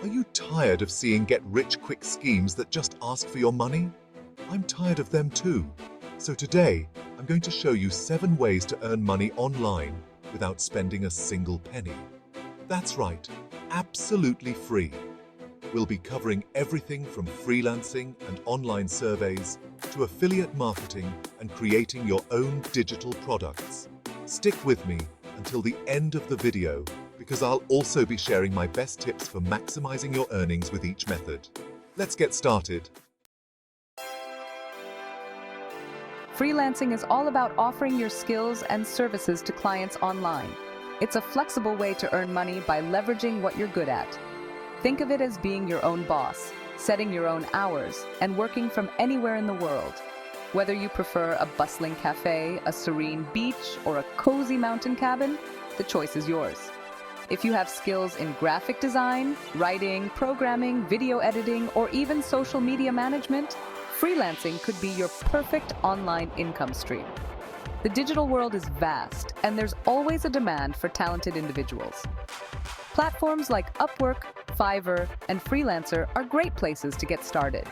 Are you tired of seeing get-rich-quick schemes that just ask for your money? I'm tired of them too. So today, I'm going to show you 7 ways to earn money online without spending a single penny. That's right, absolutely free. We'll be covering everything from freelancing and online surveys to affiliate marketing and creating your own digital products. Stick with me until the end of the video, because I'll also be sharing my best tips for maximizing your earnings with each method. Let's get started. Freelancing is all about offering your skills and services to clients online. It's a flexible way to earn money by leveraging what you're good at. Think of it as being your own boss, setting your own hours, and working from anywhere in the world. Whether you prefer a bustling cafe, a serene beach, or a cozy mountain cabin, the choice is yours. If you have skills in graphic design, writing, programming, video editing, or even social media management, freelancing could be your perfect online income stream. The digital world is vast, and there's always a demand for talented individuals. Platforms like Upwork, Fiverr, and Freelancer are great places to get started.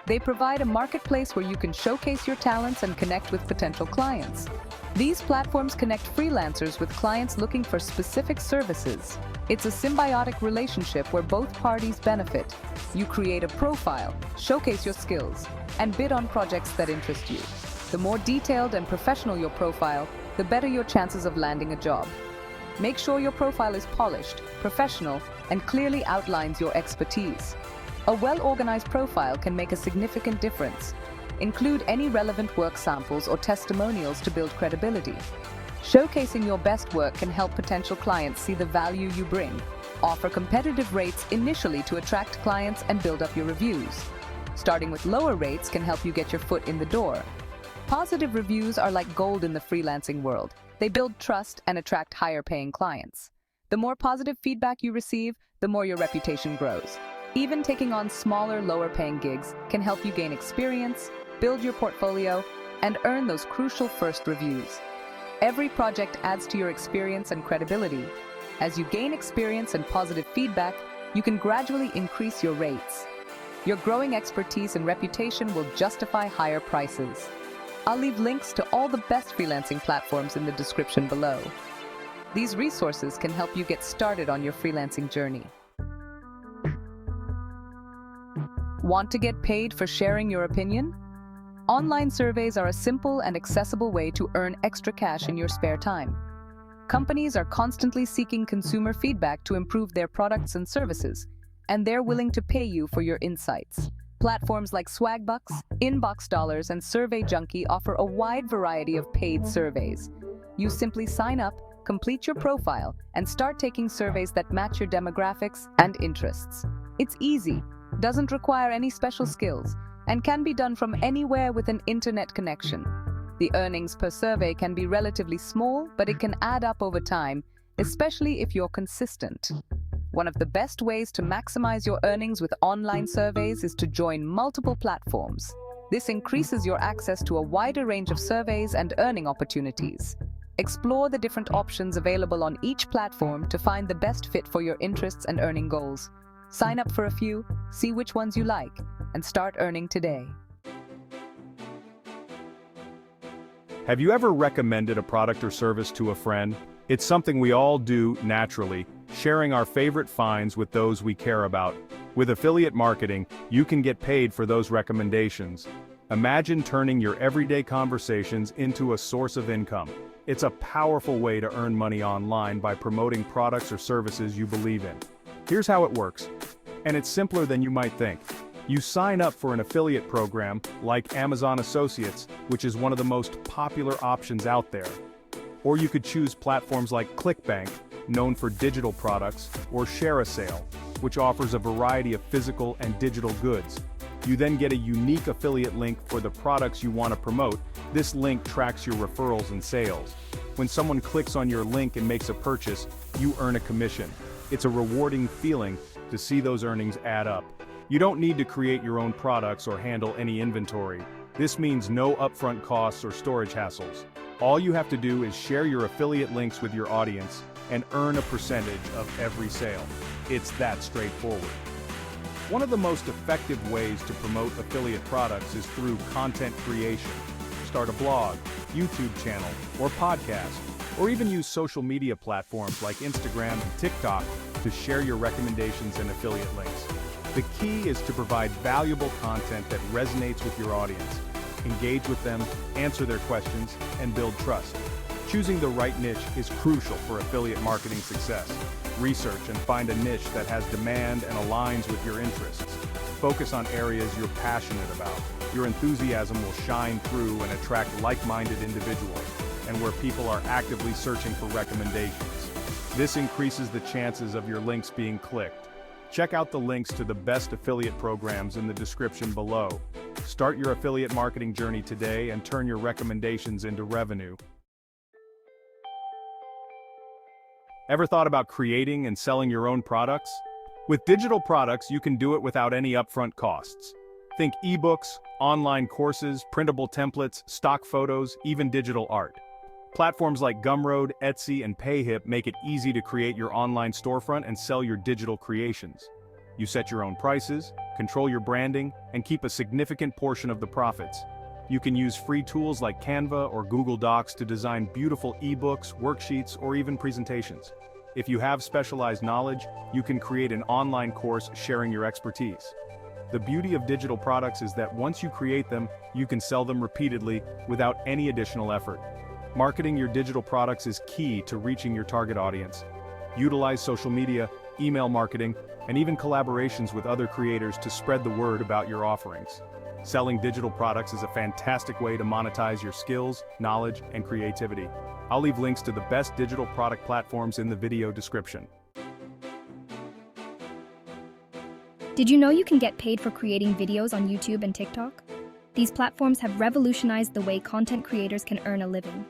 They provide a marketplace where you can showcase your talents and connect with potential clients. These platforms connect freelancers with clients looking for specific services. It's a symbiotic relationship where both parties benefit. You create a profile, showcase your skills, and bid on projects that interest you. The more detailed and professional your profile, the better your chances of landing a job. Make sure your profile is polished, professional, and clearly outlines your expertise. A well-organized profile can make a significant difference. Include any relevant work samples or testimonials to build credibility. Showcasing your best work can help potential clients see the value you bring. Offer competitive rates initially to attract clients and build up your reviews. Starting with lower rates can help you get your foot in the door. Positive reviews are like gold in the freelancing world. They build trust and attract higher-paying clients. The more positive feedback you receive, the more your reputation grows. Even taking on smaller, lower-paying gigs can help you gain experience, build your portfolio, and earn those crucial first reviews. Every project adds to your experience and credibility. As you gain experience and positive feedback, you can gradually increase your rates. Your growing expertise and reputation will justify higher prices. I'll leave links to all the best freelancing platforms in the description below. These resources can help you get started on your freelancing journey. Want to get paid for sharing your opinion? Online surveys are a simple and accessible way to earn extra cash in your spare time. Companies are constantly seeking consumer feedback to improve their products and services, and they're willing to pay you for your insights. Platforms like Swagbucks, InboxDollars, and Junkie offer a wide variety of paid surveys. You simply sign up, complete your profile, and start taking surveys that match your demographics and interests. It's easy, doesn't require any special skills, and can be done from anywhere with an internet connection. The earnings per survey can be relatively small, but it can add up over time, especially if you're consistent. One of the best ways to maximize your earnings with online surveys is to join multiple platforms. This increases your access to a wider range of surveys and earning opportunities. Explore the different options available on each platform to find the best fit for your interests and earning goals. Sign up for a few, see which ones you like, and start earning today. Have you ever recommended a product or service to a friend? It's something we all do naturally, sharing our favorite finds with those we care about. With affiliate marketing, you can get paid for those recommendations. Imagine turning your everyday conversations into a source of income. It's a powerful way to earn money online by promoting products or services you believe in. Here's how it works, and it's simpler than you might think. You sign up for an affiliate program like Amazon Associates, which is one of the most popular options out there. Or you could choose platforms like ClickBank, known for digital products, or ShareASale, which offers a variety of physical and digital goods. You then get a unique affiliate link for the products you want to promote. This link tracks your referrals and sales. When someone clicks on your link and makes a purchase, you earn a commission. It's a rewarding feeling to see those earnings add up. You don't need to create your own products or handle any inventory. This means no upfront costs or storage hassles. All you have to do is share your affiliate links with your audience and earn a percentage of every sale. It's that straightforward. One of the most effective ways to promote affiliate products is through content creation. Start a blog, YouTube channel, or podcast, or even use social media platforms like Instagram and TikTok to share your recommendations and affiliate links. The key is to provide valuable content that resonates with your audience. Engage with them, answer their questions, and build trust. Choosing the right niche is crucial for affiliate marketing success. Research and find a niche that has demand and aligns with your interests. Focus on areas you're passionate about. Your enthusiasm will shine through and attract like-minded individuals, and where people are actively searching for recommendations. This increases the chances of your links being clicked. Check out the links to the best affiliate programs in the description below. Start your affiliate marketing journey today and turn your recommendations into revenue. Ever thought about creating and selling your own products? With digital products, you can do it without any upfront costs. Think eBooks, online courses, printable templates, stock photos, even digital art. Platforms like Gumroad, Etsy, and Payhip make it easy to create your online storefront and sell your digital creations. You set your own prices, control your branding, and keep a significant portion of the profits. You can use free tools like Canva or Google Docs to design beautiful ebooks, worksheets, or even presentations. If you have specialized knowledge, you can create an online course sharing your expertise. The beauty of digital products is that once you create them, you can sell them repeatedly without any additional effort. Marketing your digital products is key to reaching your target audience. Utilize social media, email marketing, and even collaborations with other creators to spread the word about your offerings. Selling digital products is a fantastic way to monetize your skills, knowledge, and creativity. I'll leave links to the best digital product platforms in the video description. Did you know you can get paid for creating videos on YouTube and TikTok? These platforms have revolutionized the way content creators can earn a living.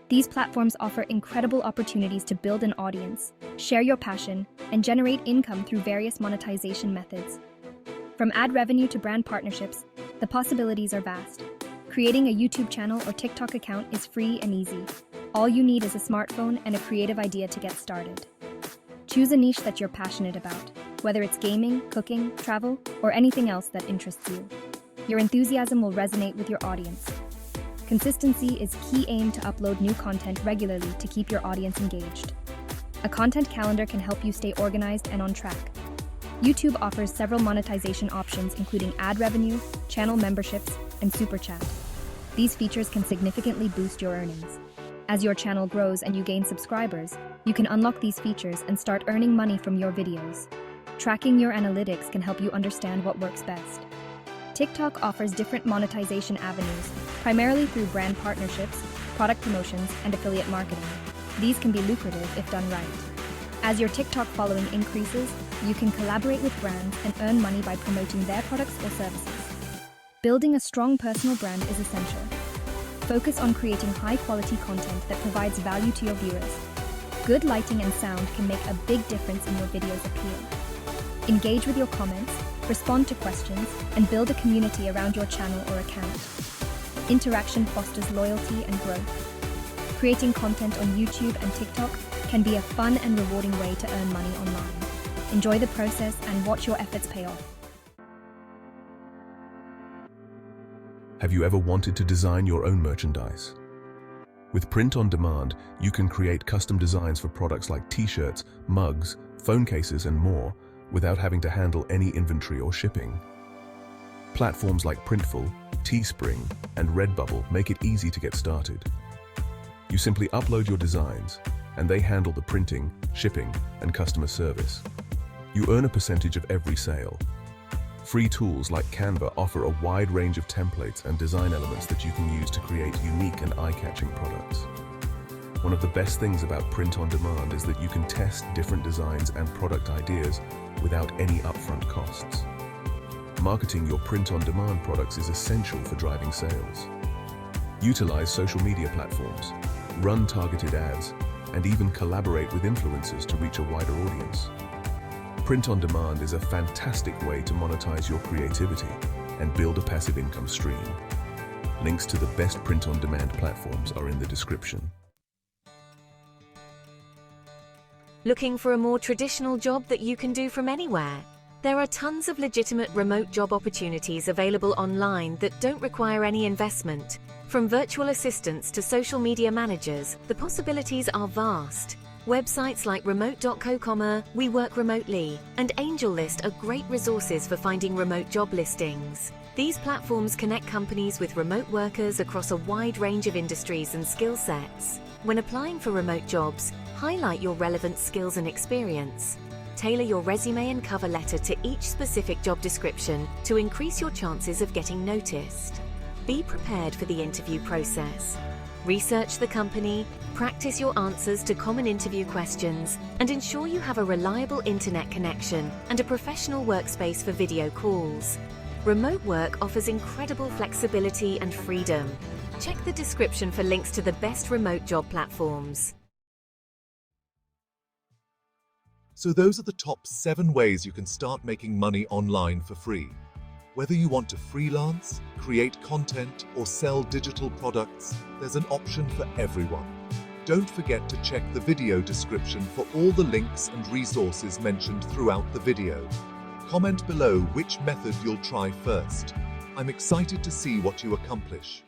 These platforms offer incredible opportunities to build an audience, share your passion, and generate income through various monetization methods. From ad revenue to brand partnerships, the possibilities are vast. Creating a YouTube channel or TikTok account is free and easy. All you need is a smartphone and a creative idea to get started. Choose a niche that you're passionate about, whether it's gaming, cooking, travel, or anything else that interests you. Your enthusiasm will resonate with your audience. Consistency is key. Aim to upload new content regularly to keep your audience engaged. A content calendar can help you stay organized and on track. YouTube offers several monetization options including ad revenue, channel memberships, and super chat. These features can significantly boost your earnings. As your channel grows and you gain subscribers, you can unlock these features and start earning money from your videos. Tracking your analytics can help you understand what works best. TikTok offers different monetization avenues, primarily through brand partnerships, product promotions, and affiliate marketing. These can be lucrative if done right. As your TikTok following increases, you can collaborate with brands and earn money by promoting their products or services. Building a strong personal brand is essential. Focus on creating high-quality content that provides value to your viewers. Good lighting and sound can make a big difference in your video's appeal. Engage with your comments, respond to questions, and build a community around your channel or account. Interaction fosters loyalty and growth. Creating content on YouTube and TikTok can be a fun and rewarding way to earn money online. Enjoy the process and watch your efforts pay off. Have you ever wanted to design your own merchandise? With Print on Demand, you can create custom designs for products like t-shirts, mugs, phone cases, and more without having to handle any inventory or shipping. Platforms like Printful, Teespring, and Redbubble make it easy to get started. You simply upload your designs, and they handle the printing, shipping, and customer service. You earn a percentage of every sale. Free tools like Canva offer a wide range of templates and design elements that you can use to create unique and eye-catching products. One of the best things about Print on Demand is that you can test different designs and product ideas without any upfront costs. Marketing your Print on Demand products is essential for driving sales. Utilize social media platforms, run targeted ads, and even collaborate with influencers to reach a wider audience. Print on Demand is a fantastic way to monetize your creativity and build a passive income stream. Links to the best Print on Demand platforms are in the description. Looking for a more traditional job that you can do from anywhere? There are tons of legitimate remote job opportunities available online that don't require any investment. From virtual assistants to social media managers, the possibilities are vast. Websites like remote.co, We Work Remotely, and AngelList are great resources for finding remote job listings. These platforms connect companies with remote workers across a wide range of industries and skill sets. When applying for remote jobs, highlight your relevant skills and experience. Tailor your resume and cover letter to each specific job description to increase your chances of getting noticed. Be prepared for the interview process. Research the company, practice your answers to common interview questions, and ensure you have a reliable internet connection and a professional workspace for video calls. Remote work offers incredible flexibility and freedom. Check the description for links to the best remote job platforms. So those are the top 7 ways you can start making money online for free. Whether you want to freelance, create content, or sell digital products, there's an option for everyone. Don't forget to check the video description for all the links and resources mentioned throughout the video. Comment below which method you'll try first. I'm excited to see what you accomplish.